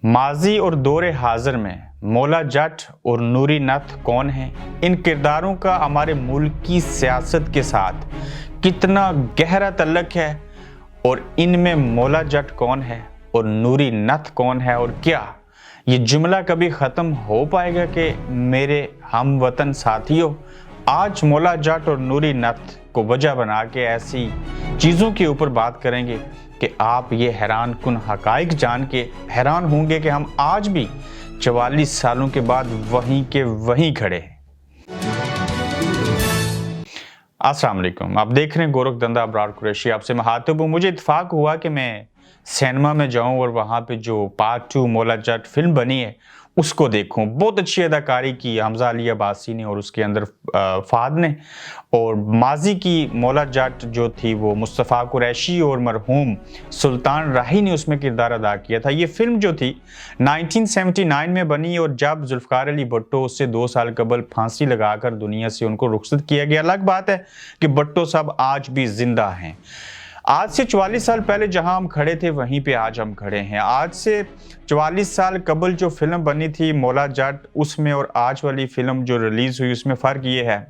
माजी और दौरे हाजिर में मौला जट और नूरी नथ कौन हैं? इन किरदारों का हमारे मुल्क की सियासत के साथ कितना गहरा तल्लुक है और इनमें मौला जट कौन है और नूरी नथ कौन है, और क्या ये जुमला कभी ख़त्म हो पाएगा कि मेरे हम वतन साथियों? आज मौला जट और नूरी नथ को वजह बना के ऐसी चीज़ों के ऊपर बात करेंगे कि आप ये हैरान कुन हकाइक जान के हैरान होंगे कि हम आज भी 44 सालों के बाद वहीं के वहीं खड़े हैं। अस्सलाम वालेकुम, आप देख रहे हैं गोरख धंधा अबरार कुरैशी। आपसे मुखातिब हूं। मुझे इत्तेफाक हुआ कि मैं सिनेमा में जाऊं और वहां पे जो पार्ट 2 मौला जट फिल्म बनी है उसको देखूं। बहुत अच्छी अदाकारी की हमजा अली अब्बासी ने और उसके अंदर फाद ने, और माजी की मौला जट जो थी वो मुस्तफ़ा कुरैशी और मरहूम सुल्तान राही ने उसमें किरदार अदा किया था। ये फिल्म जो थी 1979 में बनी, और जब जुल्फ़िकार अली भुट्टो उससे 2 साल कबल फांसी लगाकर दुनिया से उनको रुखसत किया गया। अलग बात है कि भुट्टो साहब आज भी जिंदा हैं। आज से 44 साल पहले जहां हम खड़े थे वहीं पे आज हम खड़े हैं। आज से 44 साल कबल जो फिल्म बनी थी मौला जट, उसमें और आज वाली फिल्म जो रिलीज हुई उसमें फ़र्क ये है,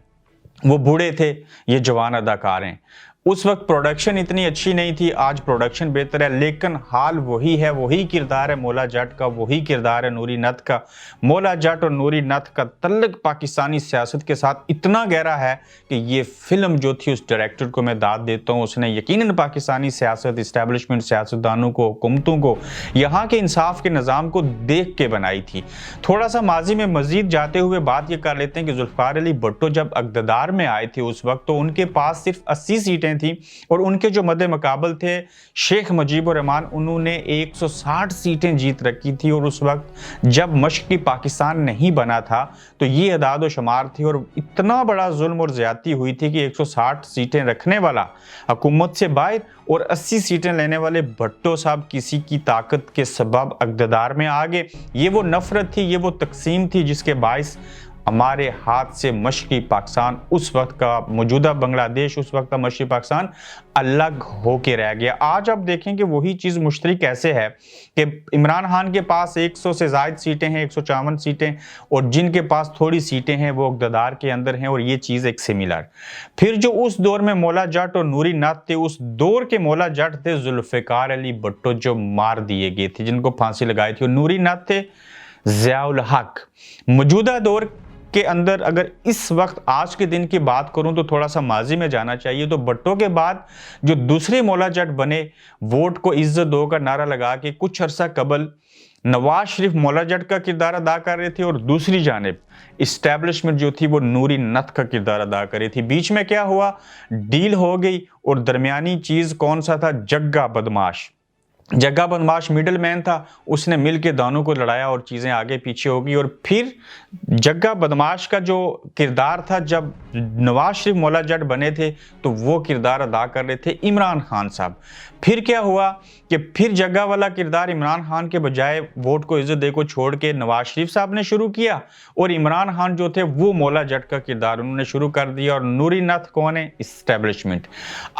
वो बूढ़े थे, ये जवान अदाकार हैं। उस वक्त प्रोडक्शन इतनी अच्छी नहीं थी, आज प्रोडक्शन बेहतर है, लेकिन हाल वही है। वही किरदार है मौला जट का, वही किरदार है नूरी नथ का। मौला जट और नूरी नथ का तल्लुक पाकिस्तानी सियासत के साथ इतना गहरा है कि ये फिल्म जो थी उस डायरेक्टर को मैं दाद देता हूँ। उसने यकीनन पाकिस्तानी सियासत, इस्टेब्लिशमेंट, सियासतदानों को, हुकूमतों को, यहाँ के इंसाफ के निज़ाम को देख के बनाई थी। थोड़ा सा माजी में मजीद जाते हुए बात ये कर लेते हैं कि जुल्फ़िकार अली भुट्टो जब इक़्तिदार में आए थे उस वक्त तो उनके पास सिर्फ 80 सीटें थी, और उनके जो मद्दे मुकाबल थे शेख मुजीबुर रहमान, उन्होंने 160 सीटें जीत रखी थी। और उस वक्त जब मशरक़ी पाकिस्तान नहीं बना था तो ये अदाद व शुमार थी, और इतना बड़ा जुल्म और ज्यादती हुई थी कि 160 सीटें रखने वाला हुकूमत से बाहर और 80 सीटें लेने वाले भुट्टो साहब किसी की ताकत के सबब इक़्तिदार में आ गए। ये वो नफरत थी, ये वो तकसीम थी जिसके बाइस हमारे हाथ से मशरक़ी पाकिस्तान, उस वक्त का मौजूदा बांग्लादेश, उस वक्त का मशरक़ी पाकिस्तान अलग होके रह गया। आज आप देखें कि वही चीज़ मुश्तरक कैसे है कि इमरान खान के पास 100 से ज़ायद सीटें हैं, 154 सीटें, और जिनके पास थोड़ी सीटें हैं वो इक़्तिदार के अंदर हैं, और ये चीज़ एक सिमिलर। फिर जो उस दौर में मौला जट और नूरी नथ थे, उस दौर के मौला जट थे जुल्फ़िकार अली भुट्टो जो मार दिए गए थे, जिनको फांसी लगाई थी, और नूरी नथ थे ज़ियाउल हक। मौजूदा दौर के अंदर अगर इस वक्त आज के दिन की बात करूं तो थोड़ा सा माजी में जाना चाहिए। तो भुट्टो के बाद जो दूसरे मौला जट बने, वोट को इज्जत दो का नारा लगा के कुछ अरसा कबल नवाज शरीफ मौला जट का किरदार अदा कर रहे थे, और दूसरी जानिब इस्टेब्लिशमेंट जो थी वो नूरी नथ का किरदार अदा कर रही थी। बीच में क्या हुआ, डील हो गई, और दरमियानी चीज कौन सा था, जग्गा बदमाश। जग्गा बदमाश मिडल मैन था, उसने मिल के दानों को लड़ाया और चीज़ें आगे पीछे हो गई। और फिर जग्गा बदमाश का जो किरदार था, जब नवाज शरीफ मौला जट बने थे तो वो किरदार अदा कर रहे थे इमरान खान साहब। फिर क्या हुआ कि फिर जग्गा वाला किरदार इमरान खान के बजाय वोट को इज्जत दे को छोड़ के नवाज शरीफ साहब ने शुरू किया, और इमरान खान जो थे वो मौला जट का किरदार उन्होंने शुरू कर दिया। और नूरी नथ कौन है, इस्टेब्लिशमेंट।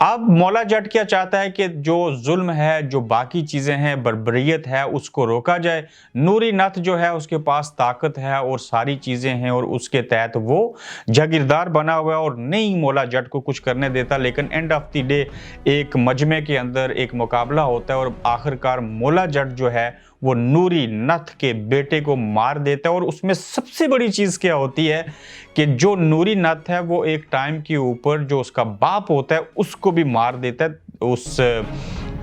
अब मौला जट क्या चाहता है कि जो जुल्म है, जो बाकी चीजें हैं, बर्बरियत है, उसको रोका जाए। नूरी नथ जो है उसके पास ताकत है और सारी चीजें हैं, और उसके तहत वो जागीरदार बना हुआ है और नहीं मौला जट को कुछ करने देता। लेकिन एंड ऑफ द डे एक मजमे के अंदर एक मुकाबला होता है, और आखिरकार मौला जट जो है वो नूरी नथ के बेटे को मार देता है। और उसमें सबसे बड़ी चीज क्या होती है कि जो नूरी नथ है वो एक टाइम के ऊपर जो उसका बाप होता है उसको भी मार देता है उस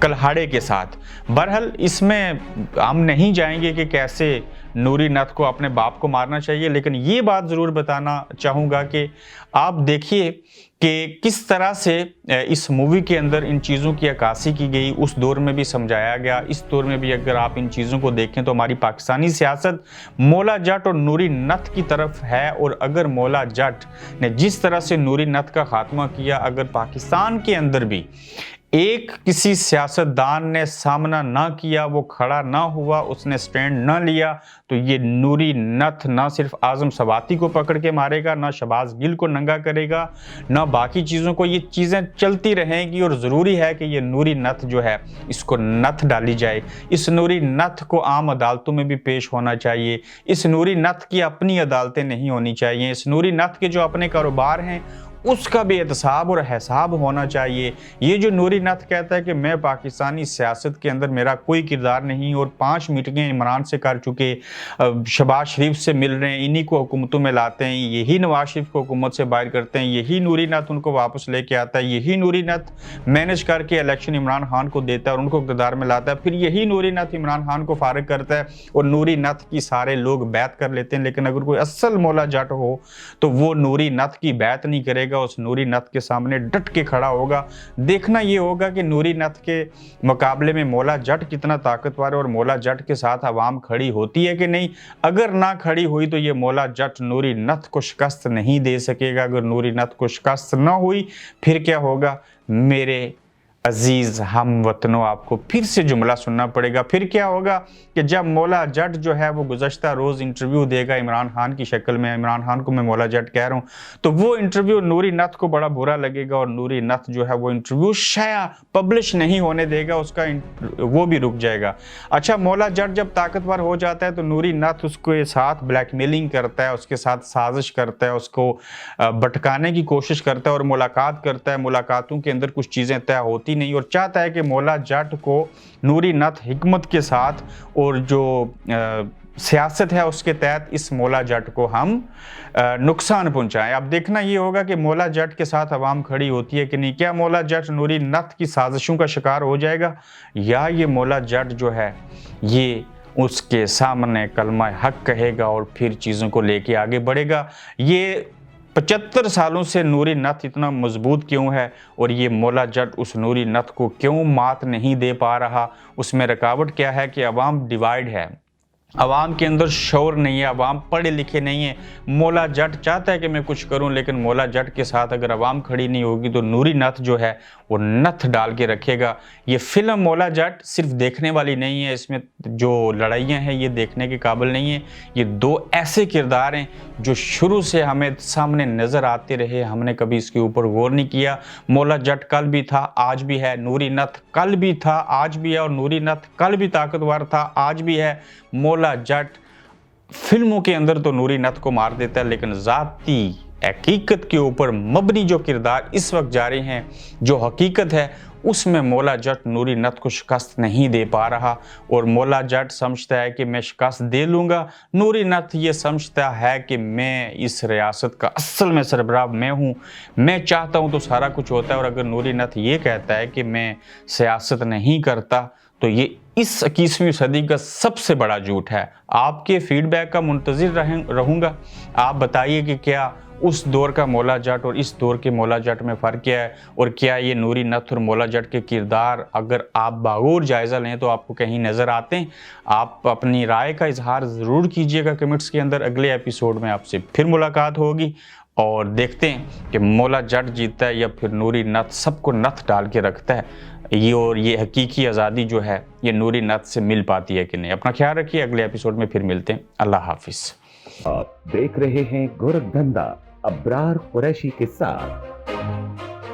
कल्हाड़े के साथ। बहरहाल इसमें हम नहीं जाएंगे कि कैसे नूरी नथ को अपने बाप को मारना चाहिए, लेकिन ये बात ज़रूर बताना चाहूँगा कि आप देखिए कि किस तरह से इस मूवी के अंदर इन चीज़ों की अक्कासी की गई, उस दौर में भी समझाया गया। इस दौर में भी अगर आप इन चीज़ों को देखें तो हमारी पाकिस्तानी सियासत मौला जट और नूरी नथ की तरफ है। और अगर मौला जट ने जिस तरह से नूरी नथ का खात्मा किया, अगर पाकिस्तान के अंदर भी एक किसी सियासतदान ने सामना ना किया, वो खड़ा ना हुआ, उसने स्टैंड ना लिया, तो ये नूरी नथ ना सिर्फ आजम सवाती को पकड़ के मारेगा, ना शहबाज गिल को नंगा करेगा, ना बाकी चीज़ों को, ये चीज़ें चलती रहेंगी और ज़रूरी है कि ये नूरी नथ जो है इसको नथ डाली जाए। इस नूरी नथ को आम अदालतों में भी पेश होना चाहिए। इस नूरी नथ की अपनी अदालतें नहीं होनी चाहिए। इस नूरी नथ के जो अपने कारोबार हैं उसका भी एहतसाब और हिसाब होना चाहिए। ये जो नूरी नथ कहता है कि मैं पाकिस्तानी सियासत के अंदर मेरा कोई किरदार नहीं और 5 मीटिंगें इमरान से कर चुके, शहबाज शरीफ से मिल रहे हैं, इन्हीं को हुकूमतों में लाते हैं, यही नवाज शरीफ को हुकूमत से बाहर करते हैं, यही नूरी नथ उनको वापस लेके आता है, यही नूरी नथ मैनेज करके इलेक्शन इमरान खान को देता है और उनको इक़्तिदार में लाता है, फिर यही नूरी नथ इमरान खान को फारिग करता है और नूरी नथ की सारे लोग बैत कर लेते हैं। लेकिन अगर कोई असल मौला जट हो तो वो नूरी नथ की बैत नहीं करेगा, उस नूरी नथ के सामने डट के खड़ा होगा। देखना ये होगा कि नूरी नथ के मुकाबले में मौला जट कितना ताकतवर है और मौला जट के साथ आवाम खड़ी होती है कि नहीं। अगर ना खड़ी हुई तो ये मौला जट नूरी नथ को शिकस्त नहीं दे सकेगा। अगर नूरी नथ को शिकस्त ना हुई फिर क्या होगा? मेरे अजीज हम वतनों, आपको फिर से जुमला सुनना पड़ेगा। फिर क्या होगा कि जब मौला जट जो है वो गुज़श्ता रोज़ इंटरव्यू देगा इमरान खान की शक्ल में, इमरान खान को मैं मौला जट कह रहा हूँ, तो वो इंटरव्यू नूरी नथ को बड़ा बुरा लगेगा और नूरी नथ जो है वो इंटरव्यू शायद पब्लिश नहीं होने देगा, उसका वो भी रुक जाएगा। अच्छा, मौला जट जब ताकतवर हो जाता है तो नूरी नथ उसके साथ ब्लैकमेलिंग करता है, उसके साथ साजिश करता है, उसको भटकाने की कोशिश करता है और मुलाकात करता है। मुलाकातों के अंदर कुछ चीज़ें तय होती नहीं और चाहता है कि मौला जट को नूरी नथ हिकमत के साथ और जो सियासत है उसके तहत इस मौला जट को हम नुकसान पहुंचाएं। अब देखना ये होगा कि मौला जट के साथ अवाम खड़ी होती है कि नहीं। क्या मौला जट नूरी नथ की साजिशों का शिकार हो जाएगा या ये मौला जट जो है ये उसके सामने कलमा हक कहेगा और फिर चीज़ों को लेके आगे बढ़ेगा? ये 75 सालों से नूरी नथ इतना मजबूत क्यों है और ये मौला जट उस नूरी नथ को क्यों मात नहीं दे पा रहा? उसमें रुकावट क्या है कि अवाम डिवाइड है, अवाम के अंदर शौर नहीं है, अवाम पढ़े लिखे नहीं है। मौला जट चाहता है कि मैं कुछ करूं, लेकिन मौला जट के साथ अगर अवाम खड़ी नहीं होगी तो नूरी नथ जो है वो नथ डाल के रखेगा। ये फिल्म मौला जट सिर्फ देखने वाली नहीं है, इसमें जो लड़ाइयाँ हैं ये देखने के काबिल नहीं है। ये दो ऐसे किरदार हैं जो शुरू से हमें सामने नज़र आते रहे, हमने कभी इसके ऊपर गौर नहीं किया। मौला जट कल भी था, आज भी है। नूरी नथ कल भी था, आज भी है। और नूरी नथ कल भी ताकतवर था, आज भी है। मौला जट फिल्मों के अंदर तो नूरी नथ को मार देता है, लेकिन ज़ाती हकीकत के ऊपर मबनी जो किरदार इस वक्त जारी हैं, जो हकीकत है उसमें मौला जट नूरी नथ को शिकस्त नहीं दे पा रहा। और मौला जट समझता है कि मैं शिकस्त दे लूँगा, नूरी नथ ये समझता है कि मैं इस रियासत का असल में सरबराह मैं हूँ, मैं चाहता हूँ तो सारा कुछ होता है। और अगर नूरी नथ ये कहता है कि मैं सियासत नहीं करता तो ये इस 21वीं सदी का सबसे बड़ा झूठ है। आपके फीडबैक का मुंतज़िर रहूँगा। आप बताइए कि क्या उस दौर का मौला जट और इस दौर के मौला जट में फ़र्क क्या है, और क्या ये नूरी नथ और मौला जट के किरदार अगर आप बागौर जायज़ा लें तो आपको कहीं नज़र आते हैं? आप अपनी राय का इजहार ज़रूर कीजिएगा कमेंट्स के अंदर। अगले एपिसोड में आपसे फिर मुलाकात होगी और देखते हैं कि मौला जट जीतता है या फिर नूरी नथ सबको नथ डाल के रखता है। ये हकीकी आज़ादी जो है ये नूरी नथ से मिल पाती है कि नहीं। अपना ख्याल रखिए, अगले एपिसोड में फिर मिलते हैं। अल्लाह हाफिज़। आप देख रहे हैं गोरखधंधा अब्रार कुरैशी के साथ।